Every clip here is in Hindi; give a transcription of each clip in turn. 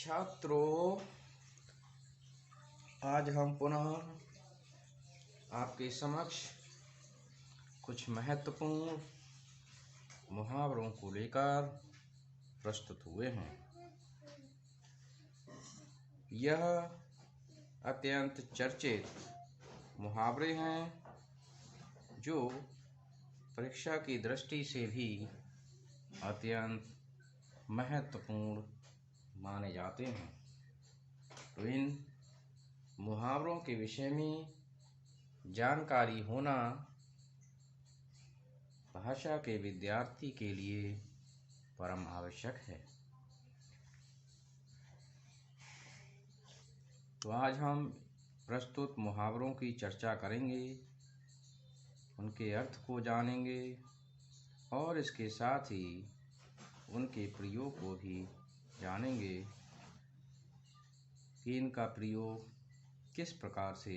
छात्रों, आज हम पुनः आपके समक्ष कुछ महत्वपूर्ण मुहावरों को लेकर प्रस्तुत हुए हैं। यह अत्यंत चर्चित मुहावरे हैं जो परीक्षा की दृष्टि से भी अत्यंत महत्वपूर्ण माने जाते हैं। तो इन मुहावरों के विषय में जानकारी होना भाषा के विद्यार्थी के लिए परम आवश्यक है। तो आज हम प्रस्तुत मुहावरों की चर्चा करेंगे, उनके अर्थ को जानेंगे और इसके साथ ही उनके प्रयोग को भी जानेंगे कि इनका प्रयोग किस प्रकार से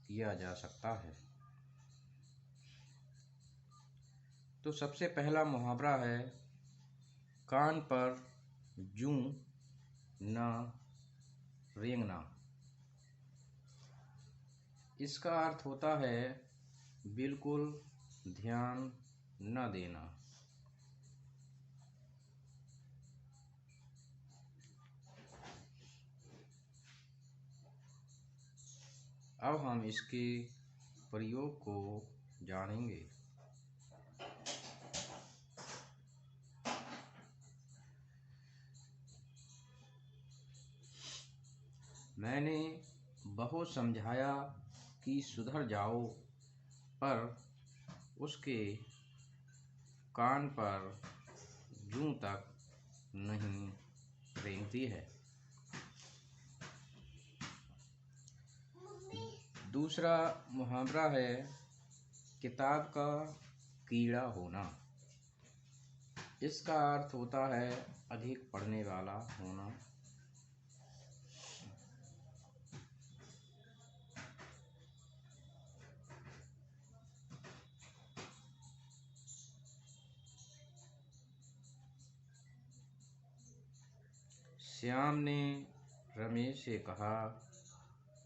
किया जा सकता है। तो सबसे पहला मुहावरा है, कान पर जूं न रेंगना। इसका अर्थ होता है बिल्कुल ध्यान न देना। अब हम इसके प्रयोग को जानेंगे। मैंने बहुत समझाया कि सुधर जाओ, पर उसके कान पर जूं तक नहीं रेंगती है। दूसरा मुहावरा है, किताब का कीड़ा होना। इसका अर्थ होता है अधिक पढ़ने वाला होना। श्याम ने रमेश से कहा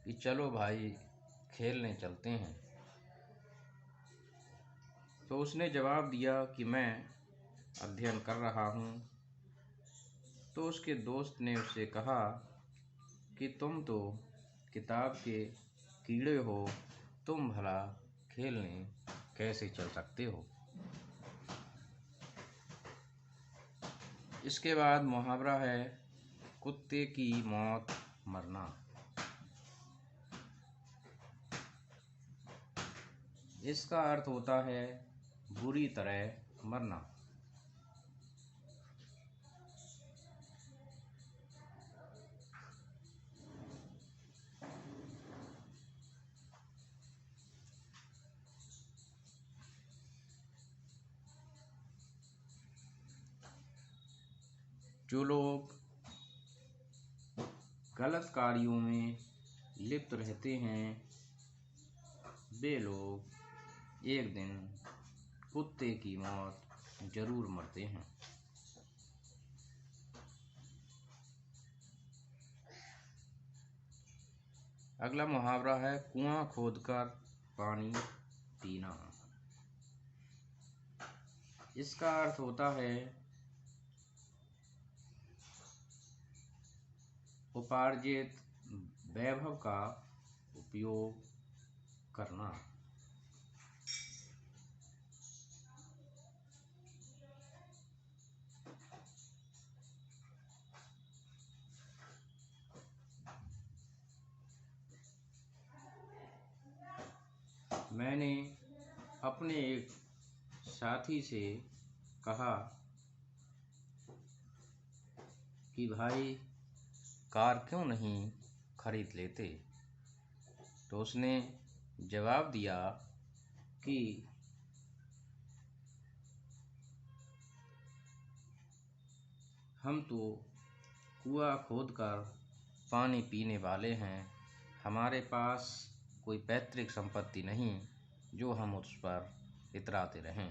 कि चलो भाई खेलने चलते हैं। तो उसने जवाब दिया कि मैं अध्ययन कर रहा हूँ। तो उसके दोस्त ने उससे कहा कि तुम तो किताब के कीड़े हो, तुम भला खेलने कैसे चल सकते हो। इसके बाद मुहावरा है, कुत्ते की मौत मरना। इसका अर्थ होता है बुरी तरह मरना। जो लोग गलत कार्यों में लिप्त रहते हैं, वे लोग एक दिन कुत्ते की मौत जरूर मरते हैं। अगला मुहावरा है, कुआं खोदकर पानी पीना। इसका अर्थ होता है उपार्जित वैभव का उपयोग करना। मैंने अपने एक साथी से कहा कि भाई कार क्यों नहीं खरीद लेते। तो उसने जवाब दिया कि हम तो कुआं खोदकर पानी पीने वाले हैं, हमारे पास कोई पैतृक संपत्ति नहीं जो हम उस पर इतराते रहें।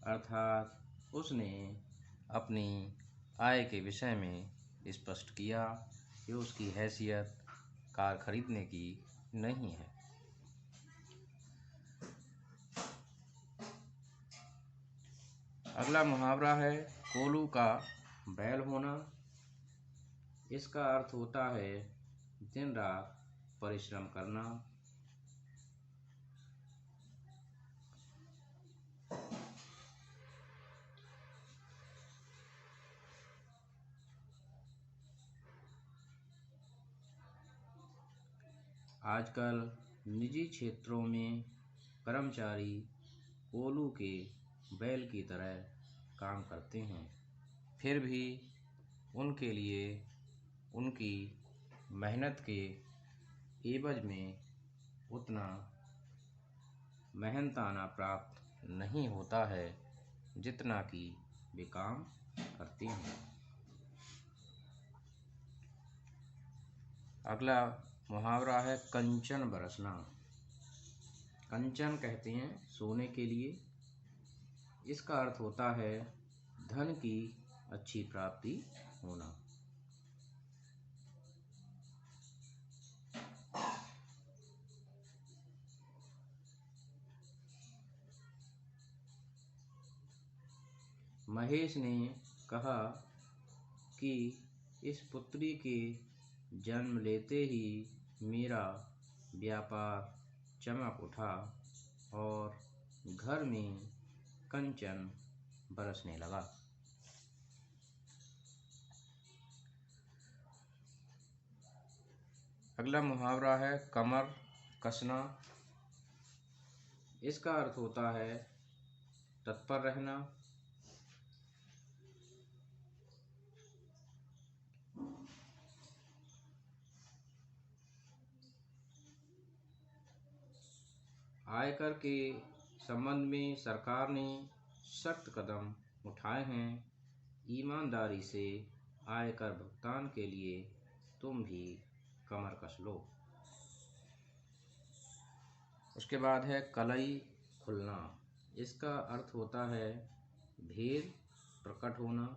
अर्थात उसने अपनी आय के विषय में स्पष्ट किया कि उसकी हैसियत कार खरीदने की नहीं है। अगला मुहावरा है कोल्हू का बैल होना। इसका अर्थ होता है दिन रात परिश्रम करना। आजकल निजी क्षेत्रों में कर्मचारी कोल्हू के बैल की तरह काम करते हैं, फिर भी उनके लिए उनकी मेहनत के एवज में उतना मेहनताना प्राप्त नहीं होता है जितना कि वे काम करते हैं। अगला मुहावरा है कंचन बरसना। कंचन कहते हैं सोने के लिए। इसका अर्थ होता है धन की अच्छी प्राप्ति होना। महेश ने कहा कि इस पुत्री के जन्म लेते ही मेरा व्यापार चमक उठा और घर में कंचन बरसने लगा। अगला मुहावरा है कमर कसना। इसका अर्थ होता है तत्पर रहना। आयकर के संबंध में सरकार ने सख्त कदम उठाए हैं। ईमानदारी से आयकर भुगतान के लिए तुम भी कमर कस लो। उसके बाद है कलई खुलना। इसका अर्थ होता है भेद प्रकट होना।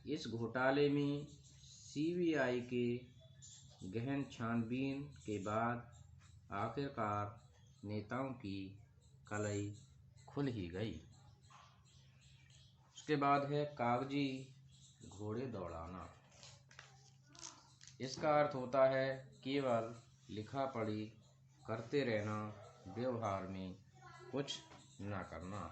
इस घोटाले में सीबीआई के गहन छानबीन के बाद आखिरकार नेताओं की कलई खुल ही गई। उसके बाद है कागजी घोड़े दौड़ाना। इसका अर्थ होता है केवल लिखा पढ़ी करते रहना, व्यवहार में कुछ ना करना।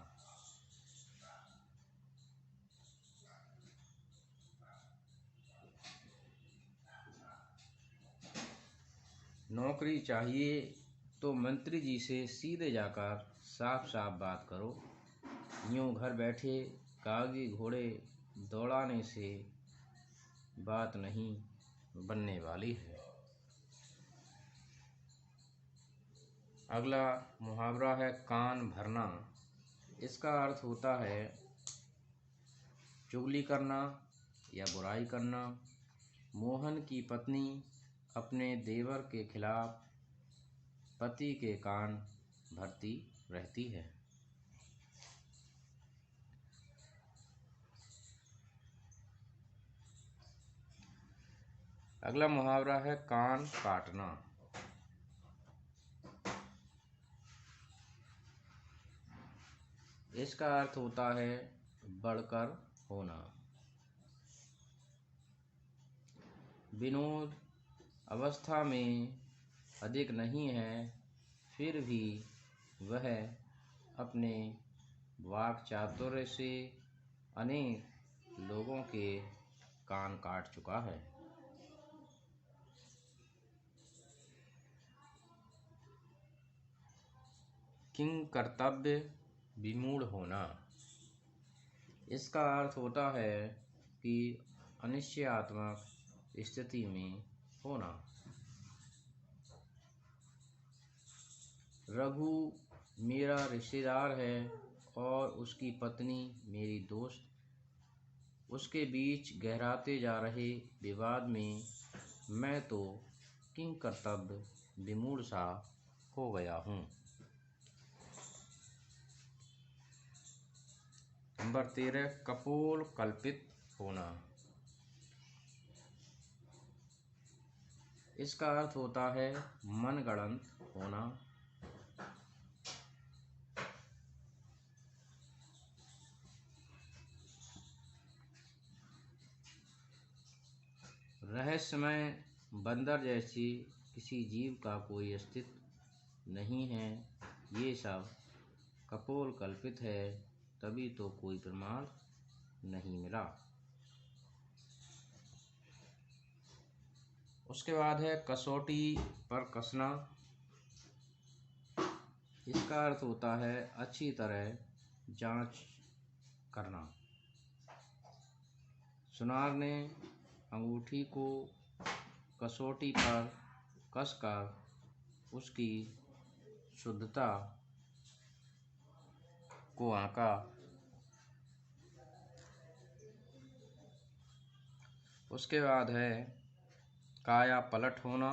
नौकरी चाहिए तो मंत्री जी से सीधे जाकर साफ साफ बात करो। यूं घर बैठे कागजी घोड़े दौड़ाने से बात नहीं बनने वाली है। अगला मुहावरा है कान भरना। इसका अर्थ होता है चुगली करना या बुराई करना। मोहन की पत्नी अपने देवर के खिलाफ पति के कान भरती रहती है। अगला मुहावरा है कान काटना। इसका अर्थ होता है बढ़कर होना। विनोद अवस्था में अधिक नहीं है, फिर भी वह अपने वाक चातुर्य से अनेक लोगों के कान काट चुका है। किंग कर्तव्य विमूढ़ होना। इसका अर्थ होता है कि अनिश्चयात्मक स्थिति में होना। रघु मेरा रिश्तेदार है और उसकी पत्नी मेरी दोस्त। उसके बीच गहराते जा रहे विवाद में मैं तो किंग कर्तव्य विमूढ़ सा हो गया हूँ। नंबर 13 कपोल कल्पित होना। इसका अर्थ होता है मनगढ़ंत होना। रहस्यमय बंदर जैसी किसी जीव का कोई अस्तित्व नहीं है, ये सब कपोल कल्पित है, तभी तो कोई प्रमाण नहीं मिला। उसके बाद है कसौटी पर कसना। इसका अर्थ होता है अच्छी तरह जांच करना। सुनार ने अंगूठी को कसौटी पर कसकर उसकी शुद्धता को आंका। उसके बाद है काया पलट होना।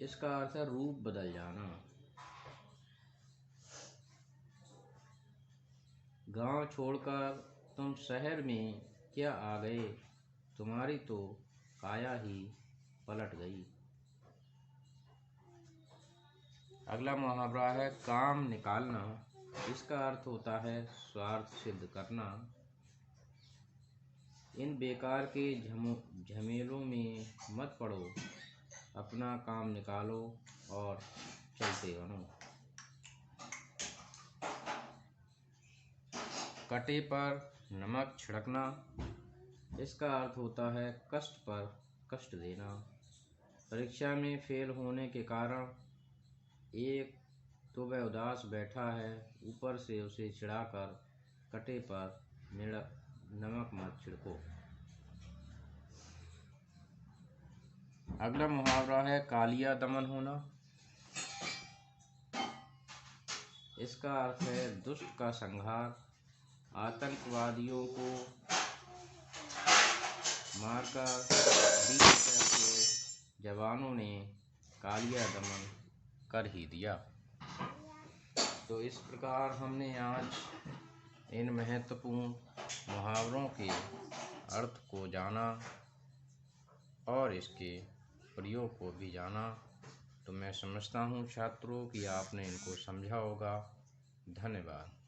इसका अर्थ है रूप बदल जाना। गांव छोड़कर तुम शहर में क्या आ गए, तुम्हारी तो काया ही पलट गई। अगला मुहावरा है काम निकालना। इसका अर्थ होता है स्वार्थ सिद्ध करना। इन बेकार के झमेलों में मत पड़ो, अपना काम निकालो और चलते बनो। कटे पर नमक छिड़कना। इसका अर्थ होता है कष्ट पर कष्ट देना। परीक्षा में फेल होने के कारण एक तो वह उदास बैठा है, ऊपर से उसे चिढ़ाकर कटे पर नमक मत छिड़को। अगला मुहावरा है कालिया दमन होना। इसका अर्थ है दुष्ट का संहार। आतंकवादियों को मारकर 20 के जवानों ने कालिया दमन कर ही दिया। तो इस प्रकार हमने आज इन महत्वपूर्ण मुहावरों के अर्थ को जाना और इसके प्रयोग को भी जाना। तो मैं समझता हूँ छात्रों कि आपने इनको समझा होगा। धन्यवाद।